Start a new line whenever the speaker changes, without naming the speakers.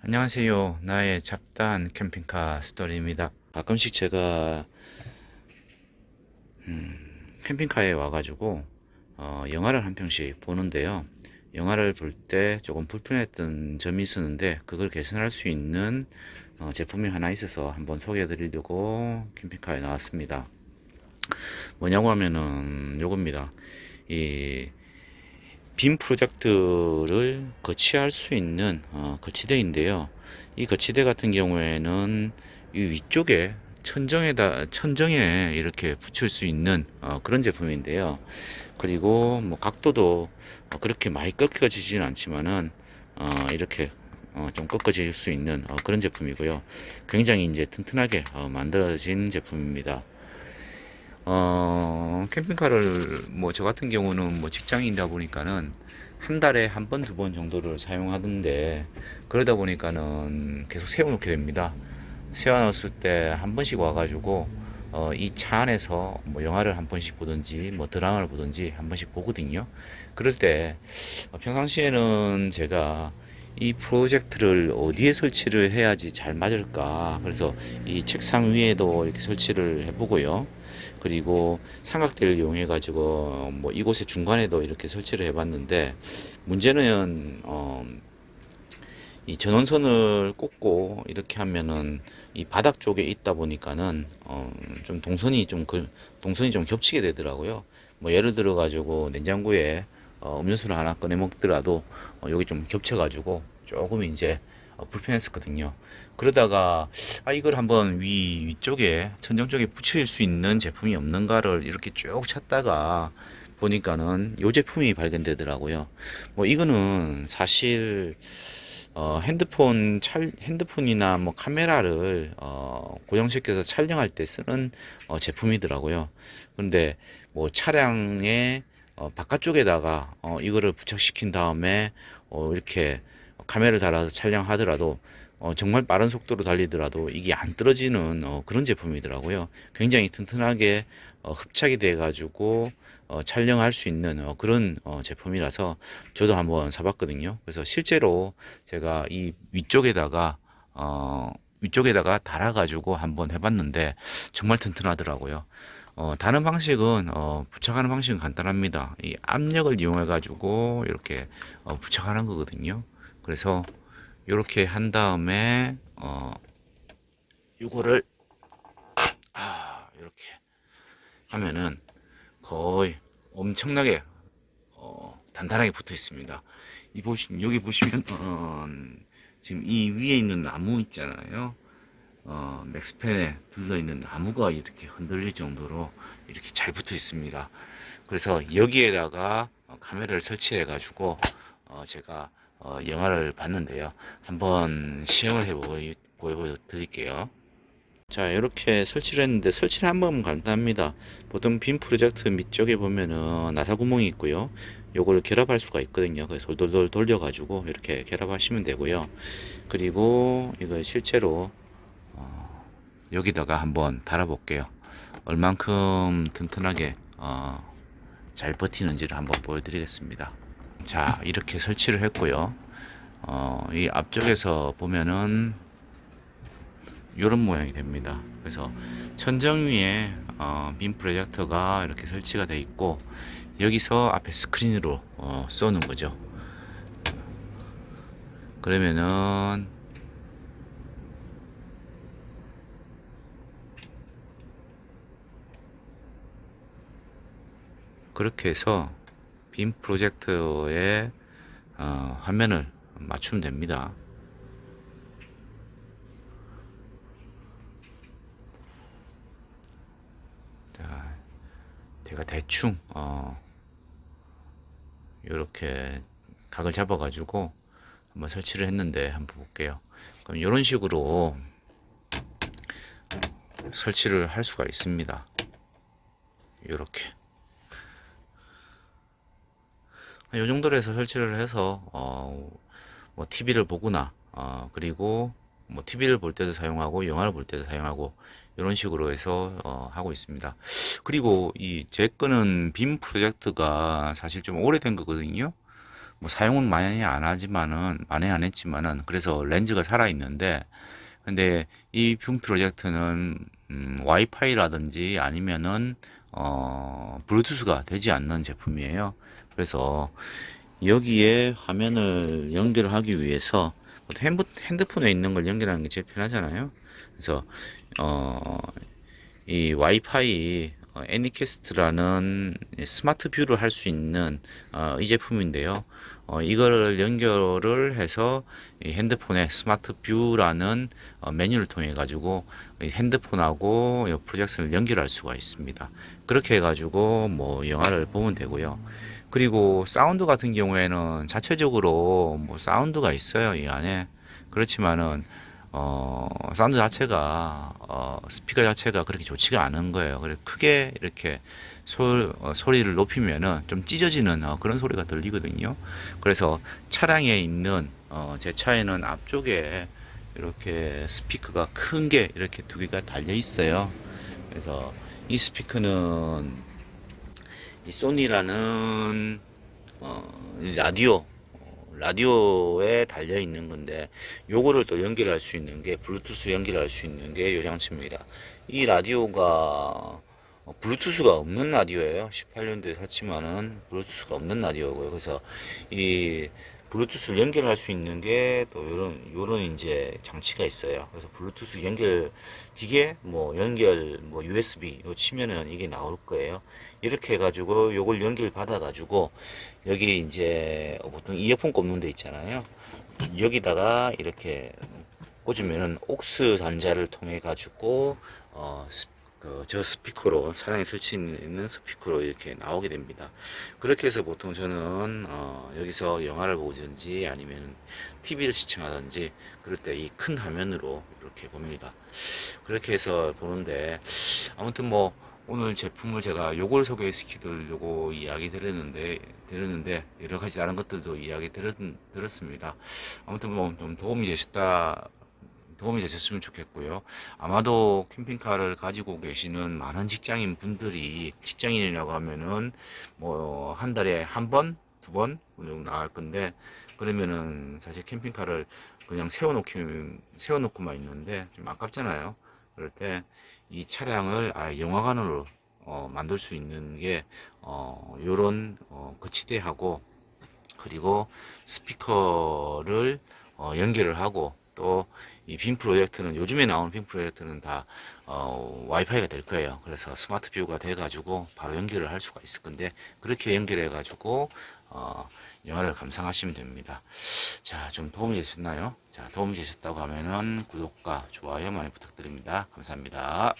안녕하세요. 나의 잡다한 캠핑카 스토리입니다. 가끔씩 제가 캠핑카에 와가지고 영화를 한 편씩 보는데요. 영화를 볼 때 조금 불편했던 점이 있었는데 그걸 개선할 수 있는 제품이 하나 있어서 한번 소개해 드리려고 캠핑카에 나왔습니다. 뭐냐고 하면은 요겁니다. 이 빔 프로젝트를 거치할 수 있는 거치대인데요. 이 거치대 같은 경우에는 이 위쪽에 천정에 이렇게 붙일 수 있는 그런 제품인데요. 그리고 뭐 각도도 그렇게 많이 꺾여지지는 않지만은 이렇게 좀 꺾어질 수 있는 그런 제품이고요. 굉장히 이제 튼튼하게 만들어진 제품입니다. 캠핑카를 뭐 저 같은 경우는 뭐 직장인이다 보니까는 한 달에 한 번, 두 번 정도를 사용하던데 그러다 보니까는 계속 세워놓게 됩니다. 세워놨을 때 한 번씩 와가지고 이 차 안에서 뭐 영화를 한 번씩 보든지 뭐 드라마를 보든지 한 번씩 보거든요. 그럴 때 평상시에는 제가 이 프로젝트를 어디에 설치를 해야지 잘 맞을까. 그래서 이 책상 위에도 이렇게 설치를 해보고요. 그리고 삼각대를 이용해 가지고 뭐 이곳의 중간에도 이렇게 설치를 해봤는데 문제는 이 전원선을 꽂고 이렇게 하면은 이 바닥 쪽에 있다 보니까는 좀 동선이 좀 겹치게 되더라고요. 뭐 예를 들어 가지고 냉장고에 음료수를 하나 꺼내 먹더라도 여기 좀 겹쳐 가지고 조금 이제 불편했었거든요. 그러다가 이걸 한번 위쪽에 천정 쪽에 붙일 수 있는 제품이 없는가를 이렇게 쭉 찾다가 보니까는 이 제품이 발견되더라고요. 뭐 이거는 사실 핸드폰이나 뭐 카메라를 고정시켜서 촬영할 때 쓰는 제품이더라고요. 근데 뭐 차량의 바깥쪽에다가 이거를 부착시킨 다음에 이렇게 카메라를 달아서 촬영하더라도 정말 빠른 속도로 달리더라도 이게 안 떨어지는 그런 제품이더라고요. 굉장히 튼튼하게 흡착이 돼 가지고 촬영할 수 있는 그런 제품이라서 저도 한번 사봤거든요. 그래서 실제로 제가 이 위쪽에다가 달아가지고 한번 해봤는데 정말 튼튼하더라고요. 다른 방식은 부착하는 방식은 간단합니다. 이 압력을 이용해 가지고 이렇게 부착하는 거거든요. 그래서 이렇게 한 다음에 요거를 이렇게 하면은 거의 엄청나게 단단하게 붙어 있습니다. 여기 보시면 지금 이 위에 있는 나무 있잖아요. 맥스팬에 둘러 있는 나무가 이렇게 흔들릴 정도로 이렇게 잘 붙어 있습니다. 그래서 여기에다가 카메라를 설치해 가지고 제가 영화를 봤는데요. 한번 시험을 보여드릴게요. 자, 이렇게 설치를 했는데 설치를 한번 간단합니다. 보통 빔 프로젝트 밑쪽에 보면은 나사 구멍이 있고요. 요걸 결합할 수가 있거든요. 그래서 돌돌돌 돌려가지고 이렇게 결합하시면 되고요. 그리고 이걸 실제로 여기다가 한번 달아볼게요. 얼만큼 튼튼하게 잘 버티는지를 한번 보여드리겠습니다. 자, 이렇게 설치를 했고요. 이 앞쪽에서 보면은 이런 모양이 됩니다. 그래서 천정 위에 빔 프로젝터가 이렇게 설치가 되어 있고 여기서 앞에 스크린으로 쏘는 거죠. 그러면은 그렇게 해서 빔 프로젝터의 화면을 맞추면 됩니다. 자, 제가 대충 이렇게 각을 잡아 가지고 한번 설치를 했는데 한번 볼게요. 그럼 이런 식으로 설치를 할 수가 있습니다. 이렇게 이 정도로 해서 설치를 해서 뭐 TV를 보거나 그리고 뭐 TV를 볼 때도 사용하고 영화를 볼 때도 사용하고 이런 식으로 해서 하고 있습니다. 그리고 이 제 거는 빔 프로젝트가 사실 좀 오래된 거거든요. 뭐 사용은 많이 안 했지만은 그래서 렌즈가 살아 있는데, 근데 이 빔 프로젝터는 와이파이라든지 아니면은 블루투스가 되지 않는 제품이에요. 그래서 여기에 화면을 연결하기 위해서 핸드폰에 있는 걸 연결하는 게 제일 편하잖아요. 그래서 어, 이 와이파이 애니캐스트라는 스마트 뷰를 할 수 있는 이 제품인데요. 이거를 연결을 해서 이 핸드폰에 스마트 뷰라는 메뉴를 통해 가지고 이 핸드폰하고 이 프로젝션을 연결할 수가 있습니다. 그렇게 해가지고 뭐 영화를 보면 되고요. 그리고 사운드 같은 경우에는 자체적으로 뭐 사운드가 있어요, 이 안에. 그렇지만은 사운드 자체가 스피커 자체가 그렇게 좋지가 않은 거예요. 그래서 크게 이렇게 소리를 높이면은 좀 찢어지는 그런 소리가 들리거든요. 그래서 차량에 있는 제 차에는 앞쪽에 이렇게 스피커가 큰 게 이렇게 두 개가 달려 있어요. 그래서 이 스피커는 이 소니라는 이 라디오에 달려 있는 건데, 요거를 또 연결할 수 있는 게, 블루투스 연결할 수 있는 게 요 장치입니다. 이 라디오가 블루투스가 없는 라디오예요. 18년도에 샀지만은 블루투스가 없는 라디오고요. 그래서 이 블루투스를 연결할 수 있는 게 또 요런 이제 장치가 있어요. 그래서 블루투스 연결 기계 뭐 연결 뭐 USB 요 치면은 이게 나올 거예요. 이렇게 해가지고 요걸 연결 받아 가지고 여기 이제 보통 이어폰 꼽는 데 있잖아요. 여기다가 이렇게 꽂으면은 옥스 단자를 통해 가지고 저 스피커로 차량에 설치 있는 스피커로 이렇게 나오게 됩니다. 그렇게 해서 보통 저는 여기서 영화를 보든지 아니면 TV를 시청하든지 그럴 때 이 큰 화면으로 이렇게 봅니다. 그렇게 해서 보는데, 아무튼 뭐 오늘 제품을 제가 요걸 소개시키려고 이야기 드렸는데 여러 가지 다른 것들도 이야기 들었습니다. 아무튼 뭐 좀 도움이 되셨으면 좋겠고요. 아마도 캠핑카를 가지고 계시는 많은 직장인이라고 하면은 뭐 한 달에 한 번, 두 번 정도 나갈 건데, 그러면은 사실 캠핑카를 그냥 세워놓고만 있는데 좀 아깝잖아요. 그럴 때 이 차량을 영화관으로 만들 수 있는 게 요런 거치대하고, 그리고 스피커를 연결을 하고, 또 이 빔 프로젝트는 요즘에 나오는 빔 프로젝트는 다 와이파이가 될 거예요. 그래서 스마트 뷰가 돼 가지고 바로 연결을 할 수가 있을 건데, 그렇게 연결해 가지고 영화를 감상하시면 됩니다. 자, 좀 도움이 되셨나요? 자, 도움이 되셨다고 하면은 구독과 좋아요 많이 부탁드립니다. 감사합니다.